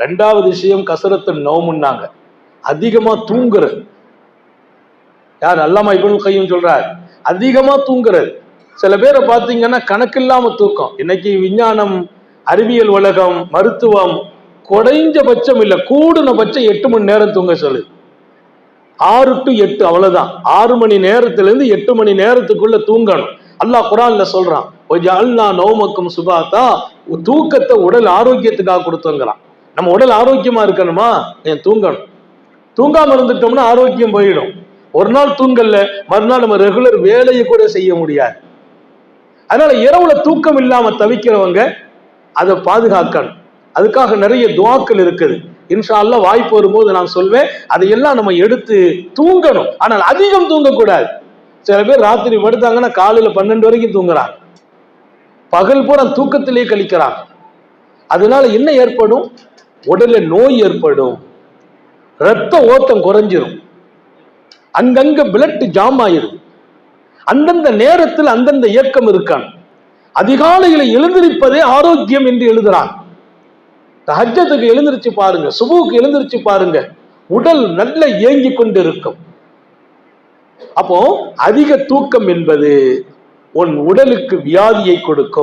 ரெண்டாவது விஷயம் கசரத்து நோமுன்னாங்க, அதிகமா தூங்குறது. யார்? அல்லாமா இப்னுல் கய்யிம் சொல்றார், அதிகமா தூங்குறது. சில பேரை பார்த்தீங்கன்னா கணக்கில்லாம தூக்கம். இன்னைக்கு விஞ்ஞானம், அறிவியல் உலகம், மருத்துவம் குறைஞ்சபட்சம் இல்ல கூடுனபட்சம் 8 மணி நேரம் தூங்க சொல்லுது. 6 to 8 அவ்வளவுதான். 6 மணி நேரத்திலிருந்து 8 மணி நேரத்துக்குள்ள தூங்கணும். அல்லாஹ் குர்ஆன்ல சொல்றான், வஜஅல்னா நௌமக்கும் சுபாதா, தூக்கத்தை உடல் ஆரோக்கியத்துக்காக கொடுத்தோங்கிறான். நம்ம உடல் ஆரோக்கியமா இருக்கணுமா, தூங்கணும். தூங்காம இருந்துட்டோம்னா ஆரோக்கியம் போயிடும். ஒரு நாள் தூங்கல, மறுநாள் நம்ம ரெகுலர் வேலையை கூட செய்ய முடியாது. அதனால இரவுல தூக்கம் இல்லாம தவிக்கிறவங்க அதை பாதுகாக்கணும். அதுக்காக நிறைய துஆக்கள் இருக்குது. இன்ஷா அல்லாஹ் வாய்ப்பு வரும்போது நான் சொல்வேன். அதையெல்லாம் நம்ம எடுத்து தூங்கணும். ஆனால் அதிகம் தூங்கக்கூடாது. சில பேர் ராத்திரி படுத்தாங்கன்னா காலையில 12 வரைக்கும் தூங்குறாங்க, பகல் பூரா தூக்கத்திலே கழிக்கிறாங்க. அதனால என்ன ஏற்படும்? உடல்ல நோய் ஏற்படும், ரத்த ஓட்டம் குறைஞ்சிரும், அங்கங்க பிளட் ஜாம் ஆயிரும். அந்தந்த நேரத்தில் அந்தந்த இயக்கம் இருக்கான். அதிகாலையில எழுந்திருப்பதே ஆரோக்கியம் என்று எழுதுறான். தஹஜ்ஜுக்கு எழுந்திருச்சு பாருங்க, சுபுக்கு எழுந்திருச்சு பாருங்க, உடல் நல்ல இயங்கி கொண்டு இருக்கும். அப்போ அதிக தூக்கம் என்பது உன் உடலுக்கு வியாதியை கொடுக்கும்.